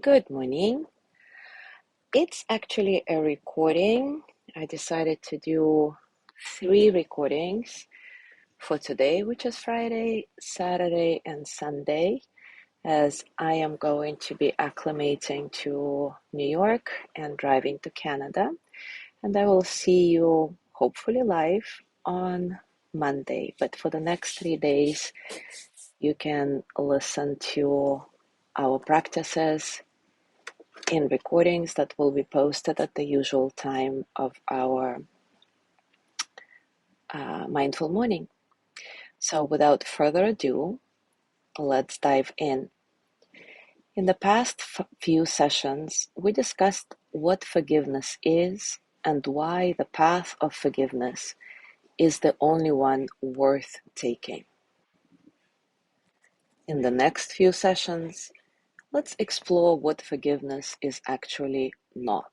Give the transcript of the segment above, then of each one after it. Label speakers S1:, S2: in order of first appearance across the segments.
S1: Good morning. It's actually a recording. I decided to do 3 recordings for today, which is Friday, Saturday, and Sunday, as I am going to be acclimating to New York and driving to Canada. And I will see you hopefully live on Monday. But for the next 3 days, you can listen to our practices in recordings that will be posted at the usual time of our mindful morning. So without further ado, let's dive in. In the past few sessions, we discussed what forgiveness is and why the path of forgiveness is the only one worth taking. In the next few sessions, let's explore what forgiveness is actually not.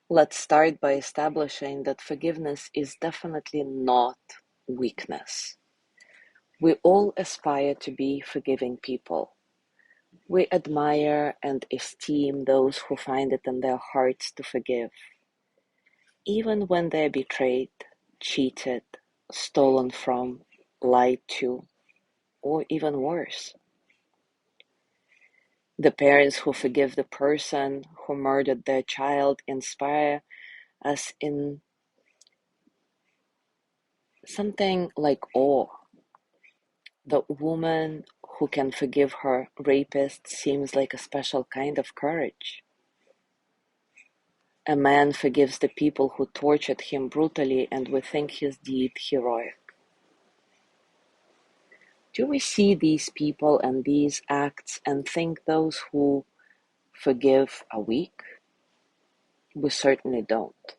S1: Let's start by establishing that forgiveness is definitely not weakness. We all aspire to be forgiving people. We admire and esteem those who find it in their hearts to forgive, even when they're betrayed, cheated, stolen from, lied to, or even worse. The parents who forgive the person who murdered their child inspire us in something like awe. The woman who can forgive her rapist seems like a special kind of courage. A man forgives the people who tortured him brutally, and we think his deed heroic. Do we see these people and these acts and think those who forgive are weak? We certainly don't.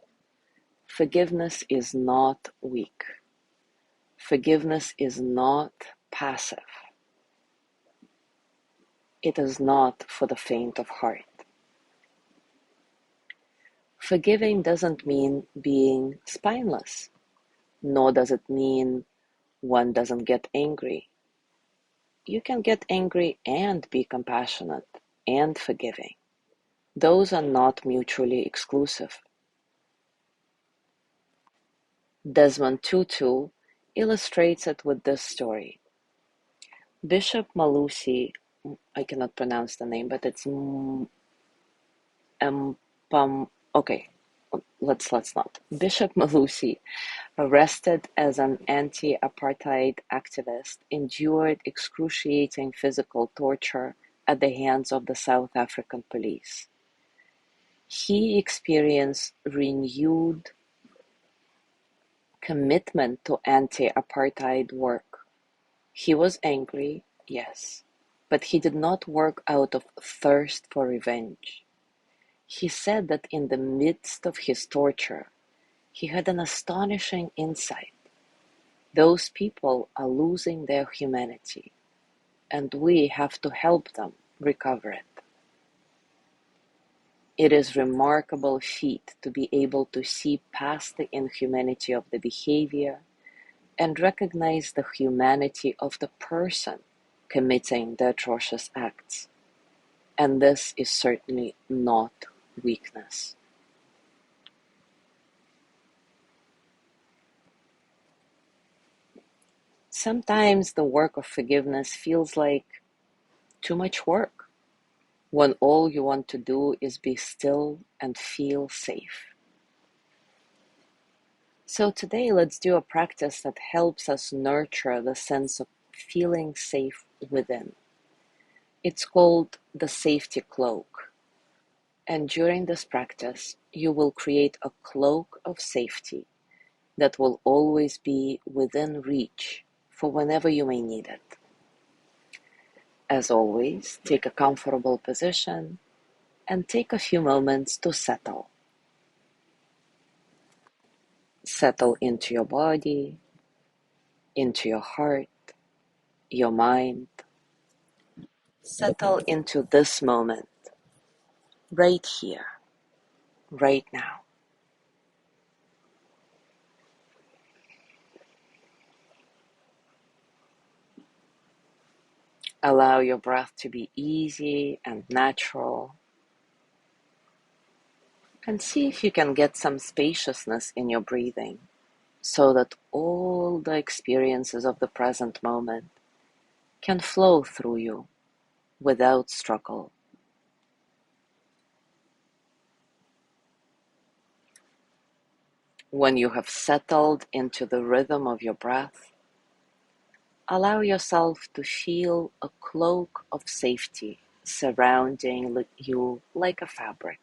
S1: Forgiveness is not weak. Forgiveness is not passive. It is not for the faint of heart. Forgiving doesn't mean being spineless, nor does it mean one doesn't get angry. You can get angry and be compassionate and forgiving. Those are not mutually exclusive. Desmond Tutu illustrates it with this story. Bishop Malusi, I cannot pronounce the name, but it's okay, let's not. Bishop Malusi, arrested as an anti-apartheid activist, endured excruciating physical torture at the hands of the South African police. He experienced renewed commitment to anti-apartheid work. He was angry, yes, but he did not work out of thirst for revenge. He said that in the midst of his torture, he had an astonishing insight. Those people are losing their humanity, and we have to help them recover it. It is a remarkable feat to be able to see past the inhumanity of the behavior and recognize the humanity of the person committing the atrocious acts. And this is certainly not weakness. Sometimes the work of forgiveness feels like too much work, when all you want to do is be still and feel safe. So today, let's do a practice that helps us nurture the sense of feeling safe within. It's called the safety cloak. And during this practice, you will create a cloak of safety that will always be within reach for whenever you may need it. As always, take a comfortable position and take a few moments to settle. Settle into your body, into your heart, your mind. Settle into this moment, right here, right now. Allow your breath to be easy and natural, and see if you can get some spaciousness in your breathing so that all the experiences of the present moment can flow through you without struggle. When you have settled into the rhythm of your breath, allow yourself to feel a cloak of safety surrounding you like a fabric.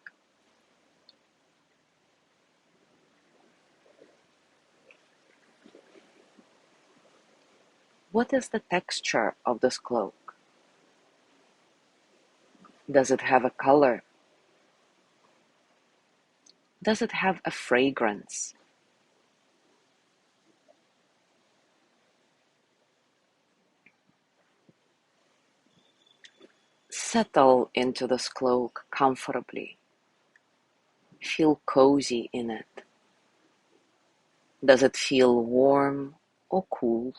S1: What is the texture of this cloak? Does it have a color? Does it have a fragrance? Settle into this cloak comfortably. Feel cozy in it. Does it feel warm or cool?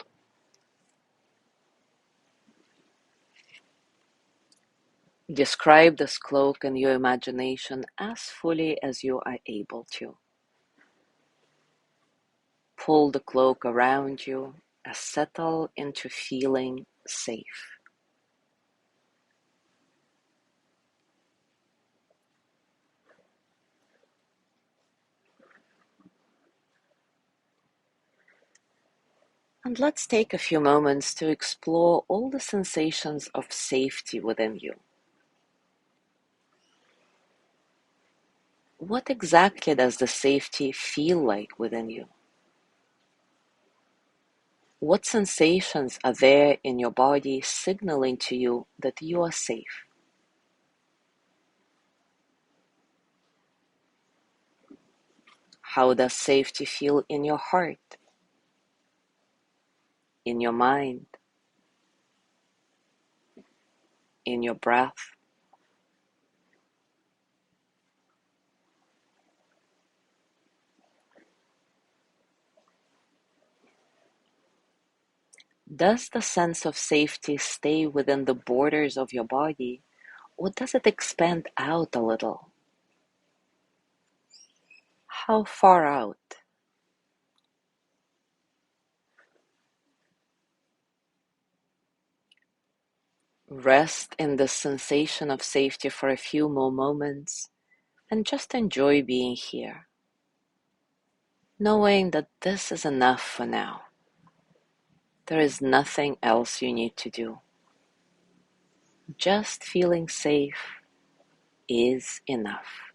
S1: Describe this cloak in your imagination as fully as you are able to. Pull the cloak around you and settle into feeling safe. And let's take a few moments to explore all the sensations of safety within you. What exactly does the safety feel like within you? What sensations are there in your body signaling to you that you are safe? How does safety feel in your heart, in your mind, in your breath? Does the sense of safety stay within the borders of your body, or does it expand out a little? How far out? Rest in the sensation of safety for a few more moments and just enjoy being here, knowing that this is enough for now. There is nothing else you need to do. Just feeling safe is enough.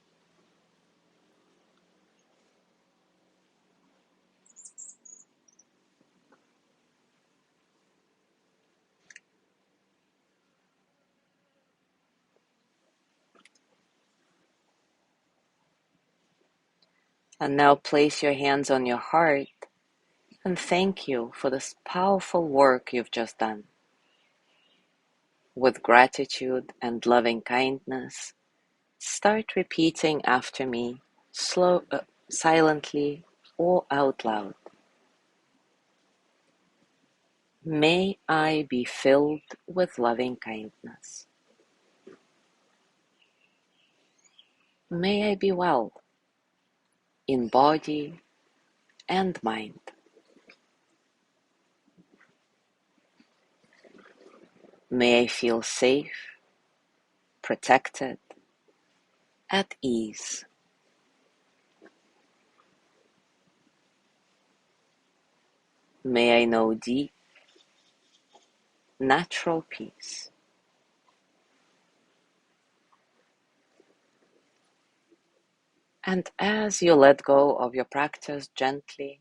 S1: And now place your hands on your heart and thank you for this powerful work you've just done. With gratitude and loving kindness, start repeating after me, silently or out loud. May I be filled with loving kindness. May I be well in body and mind. May I feel safe, protected, at ease. May I know deep, natural peace. And as you let go of your practice gently,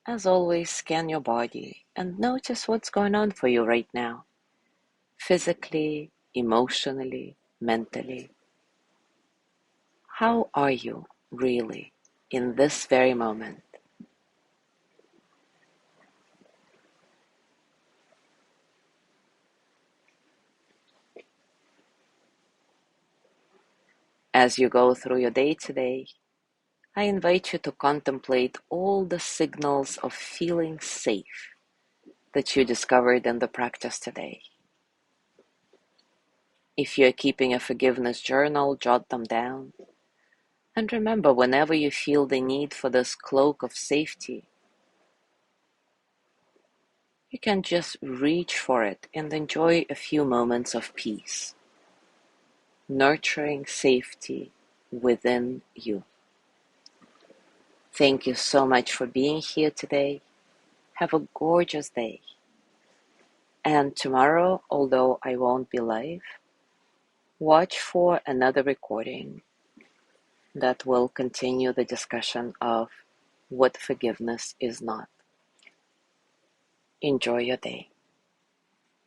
S1: as always, scan your body and notice what's going on for you right now, physically, emotionally, mentally. How are you really in this very moment? As you go through your day today, I invite you to contemplate all the signals of feeling safe that you discovered in the practice today. If you're keeping a forgiveness journal, jot them down. And remember, whenever you feel the need for this cloak of safety, you can just reach for it and enjoy a few moments of peace, nurturing safety within you. Thank you so much for being here today. Have a gorgeous day. And tomorrow, although I won't be live, watch for another recording that will continue the discussion of what forgiveness is not. Enjoy your day.